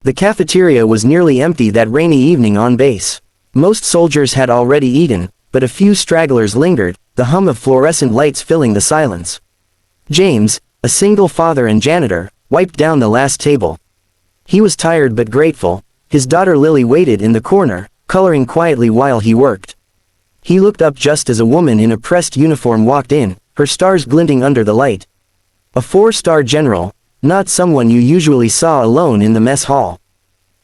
The cafeteria was nearly empty that rainy evening on base. Most soldiers had already eaten, but a few stragglers lingered, the hum of fluorescent lights filling the silence. James, a single father and janitor, wiped down the last table. He was tired but grateful. His daughter Lily waited in the corner, coloring quietly while he worked. He looked up just as a woman in a pressed uniform walked in, her stars glinting under the light. A 4-star general, not someone you usually saw alone in the mess hall.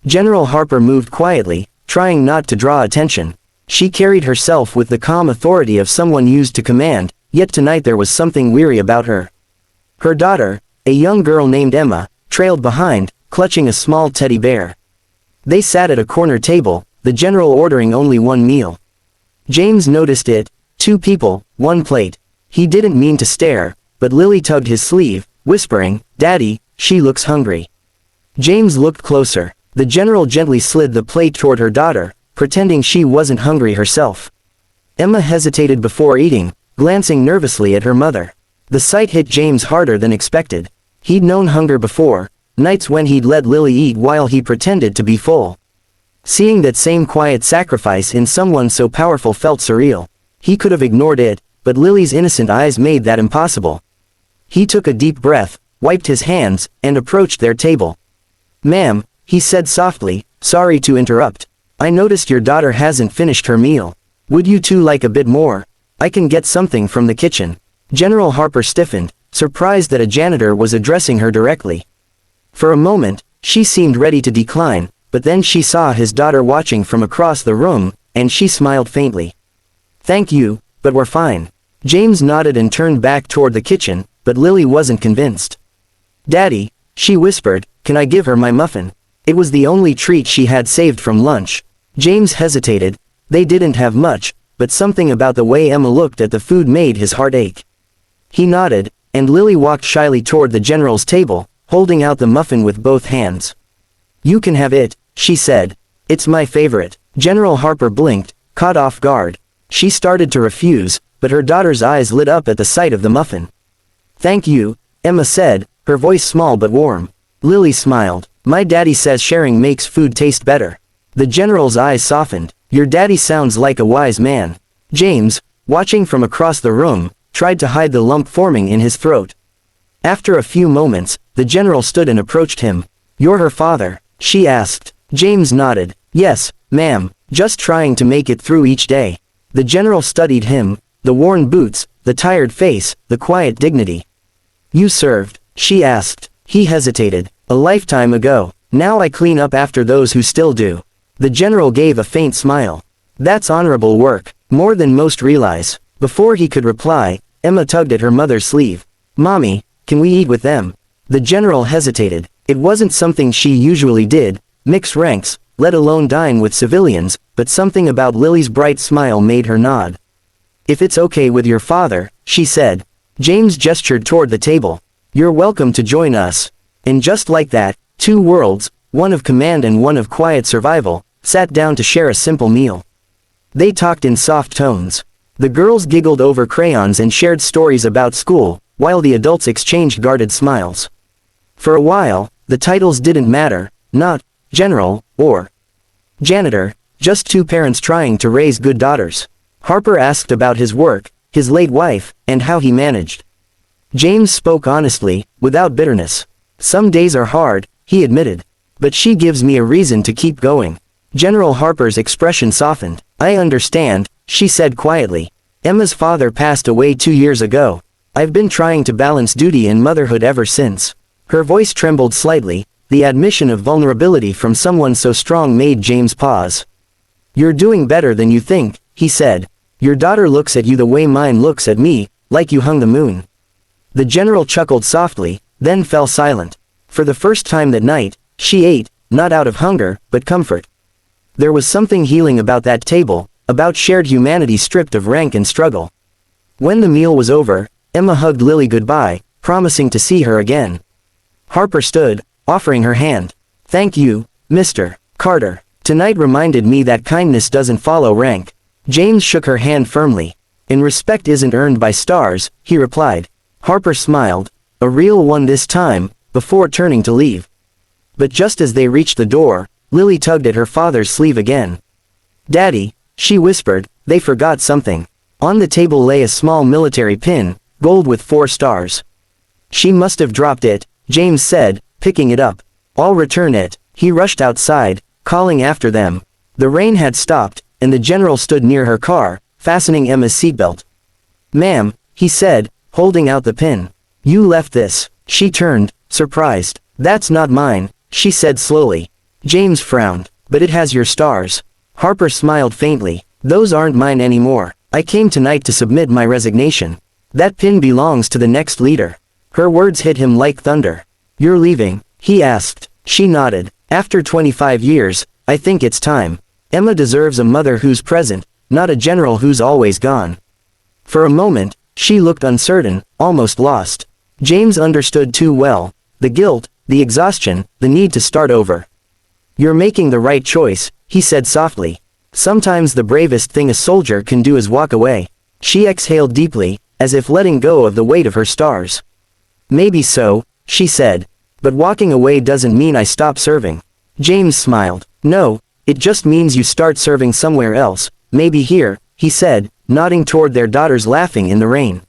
General Harper moved quietly, trying not to draw attention. She carried herself with the calm authority of someone used to command, yet tonight there was something weary about her. Her daughter, a young girl named Emma, trailed behind, clutching a small teddy bear. They sat at a corner table, the general ordering only one meal. James noticed it, 2 people, 1 plate. He didn't mean to stare, but Lily tugged his sleeve, whispering, "Daddy, she looks hungry." James looked closer. The general gently slid the plate toward her daughter, pretending she wasn't hungry herself. Emma hesitated before eating, glancing nervously at her mother. The sight hit James harder than expected. He'd known hunger before, nights when he'd let Lily eat while he pretended to be full. Seeing that same quiet sacrifice in someone so powerful felt surreal. He could have ignored it, but Lily's innocent eyes made that impossible. He took a deep breath, wiped his hands, and approached their table. "Ma'am," he said softly, "sorry to interrupt. I noticed your daughter hasn't finished her meal. Would you two like a bit more? I can get something from the kitchen." General Harper stiffened, surprised that a janitor was addressing her directly. For a moment, she seemed ready to decline, but then she saw his daughter watching from across the room, and she smiled faintly. "Thank you, but we're fine." James nodded and turned back toward the kitchen, but Lily wasn't convinced. "Daddy," she whispered, "can I give her my muffin?" It was the only treat she had saved from lunch. James hesitated. They didn't have much, but something about the way Emma looked at the food made his heart ache. He nodded, and Lily walked shyly toward the general's table, holding out the muffin with both hands. "You can have it," she said. "It's my favorite." General Harper blinked, caught off guard. She started to refuse, but her daughter's eyes lit up at the sight of the muffin. "Thank you," Emma said, her voice small but warm. Lily smiled. "My daddy says sharing makes food taste better." The general's eyes softened. "Your daddy sounds like a wise man." James, watching from across the room, tried to hide the lump forming in his throat. After a few moments, the general stood and approached him. "You're her father?" she asked. James nodded. "Yes, ma'am, just trying to make it through each day." The general studied him, the worn boots, the tired face, the quiet dignity. "You served?" she asked. He hesitated. "A lifetime ago. Now I clean up after those who still do." The general gave a faint smile. "That's honorable work, more than most realize." Before he could reply, Emma tugged at her mother's sleeve. "Mommy, can we eat with them?" The general hesitated. It wasn't something she usually did, mix ranks, let alone dine with civilians, but something about Lily's bright smile made her nod. "If it's okay with your father," she said. James gestured toward the table. "You're welcome to join us." And just like that, 2 worlds, one of command and one of quiet survival, sat down to share a simple meal. They talked in soft tones. The girls giggled over crayons and shared stories about school, while the adults exchanged guarded smiles. For a while, the titles didn't matter, not general or janitor, just 2 parents trying to raise good daughters. Harper asked about his work, his late wife, and how he managed. James spoke honestly, without bitterness. "Some days are hard," he admitted. "But she gives me a reason to keep going." General Harper's expression softened. "I understand," she said quietly. "Emma's father passed away 2 years ago. I've been trying to balance duty and motherhood ever since." Her voice trembled slightly, the admission of vulnerability from someone so strong made James pause. "You're doing better than you think," he said. "Your daughter looks at you the way mine looks at me, like you hung the moon." The general chuckled softly, then fell silent. For the first time that night, she ate, not out of hunger, but comfort. There was something healing about that table, about shared humanity stripped of rank and struggle. When the meal was over, Emma hugged Lily goodbye, promising to see her again. Harper stood, offering her hand. "Thank you, Mr. Carter. Tonight reminded me that kindness doesn't follow rank." James shook her hand firmly. "And respect isn't earned by stars," he replied. Harper smiled, a real one this time, before turning to leave. But just as they reached the door, Lily tugged at her father's sleeve again. "Daddy," she whispered, "they forgot something." On the table lay a small military pin, gold with 4 stars. "She must have dropped it," James said, picking it up. "I'll return it." He rushed outside, calling after them. The rain had stopped, and the general stood near her car, fastening Emma's seatbelt. "Ma'am," he said, holding out the pin. "You left this." She turned, surprised. "That's not mine," she said slowly. James frowned. "But it has your stars." Harper smiled faintly. "Those aren't mine anymore. I came tonight to submit my resignation. That pin belongs to the next leader." Her words hit him like thunder. "You're leaving?" he asked. She nodded. "After 25 years, I think it's time. Emma deserves a mother who's present, not a general who's always gone." For a moment, she looked uncertain, almost lost. James understood too well. The guilt, the exhaustion, the need to start over. "You're making the right choice," he said softly. "Sometimes the bravest thing a soldier can do is walk away." She exhaled deeply, as if letting go of the weight of her stars. "Maybe so," she said. "But walking away doesn't mean I stop serving." James smiled. "No, it just means you start serving somewhere else, maybe here," he said, nodding toward their daughters laughing in the rain.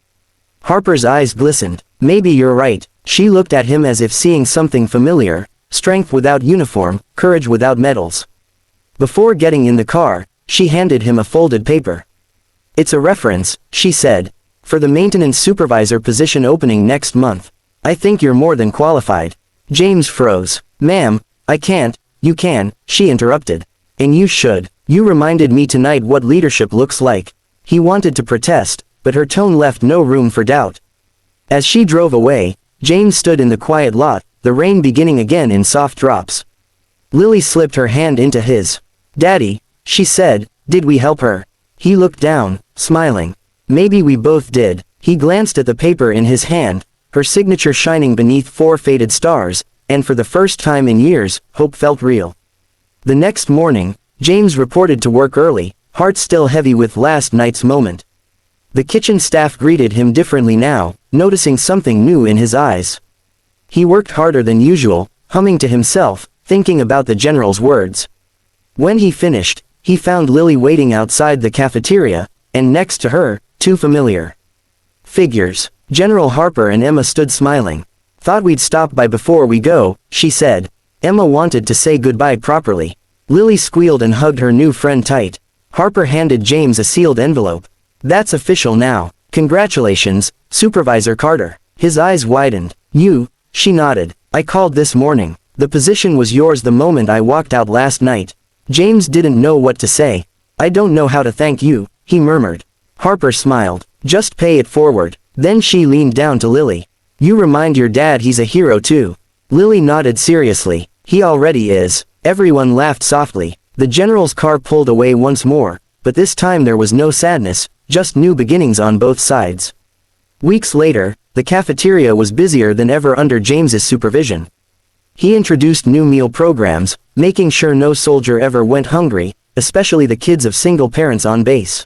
Harper's eyes glistened. "Maybe you're right." She looked at him as if seeing something familiar, strength without uniform, courage without medals. Before getting in the car, she handed him a folded paper. "It's a reference," she said, "for the maintenance supervisor position opening next month. I think you're more than qualified." James froze. "Ma'am, I can't." "You can," she interrupted. "And you should. You reminded me tonight what leadership looks like." He wanted to protest, but her tone left no room for doubt. As she drove away, James stood in the quiet lot, the rain beginning again in soft drops. Lily slipped her hand into his. "Daddy," she said, "did we help her?" He looked down, smiling. "Maybe we both did." He glanced at the paper in his hand, her signature shining beneath 4 faded stars, and for the first time in years, hope felt real. The next morning, James reported to work early, heart still heavy with last night's moment. The kitchen staff greeted him differently now, noticing something new in his eyes. He worked harder than usual, humming to himself, thinking about the general's words. When he finished, he found Lily waiting outside the cafeteria, and next to her, 2 familiar figures. General Harper and Emma stood smiling. "Thought we'd stop by before we go," she said. Emma wanted to say goodbye properly. Lily squealed and hugged her new friend tight. Harper handed James a sealed envelope. "That's official now. Congratulations, Supervisor Carter." His eyes widened. "You?" She nodded. "I called this morning. The position was yours the moment I walked out last night." James didn't know what to say. "I don't know how to thank you," he murmured. Harper smiled. "Just pay it forward." Then she leaned down to Lily. "You remind your dad he's a hero too." Lily nodded seriously. "He already is." Everyone laughed softly. The general's car pulled away once more, but this time there was no sadness, just new beginnings on both sides. Weeks later, the cafeteria was busier than ever under James's supervision. He introduced new meal programs, making sure no soldier ever went hungry, especially the kids of single parents on base.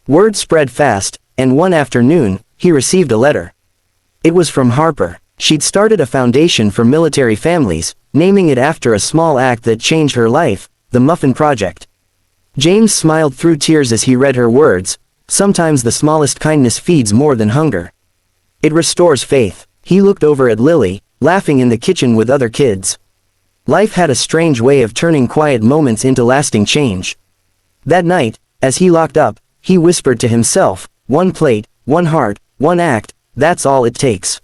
Word spread fast, and one afternoon, he received a letter. It was from Harper. She'd started a foundation for military families, naming it after a small act that changed her life, the Muffin Project. James smiled through tears as he read her words. Sometimes the smallest kindness feeds more than hunger. It restores faith. He looked over at Lily, laughing in the kitchen with other kids. Life had a strange way of turning quiet moments into lasting change. That night, as he locked up, he whispered to himself, "One plate, one heart, one act, that's all it takes."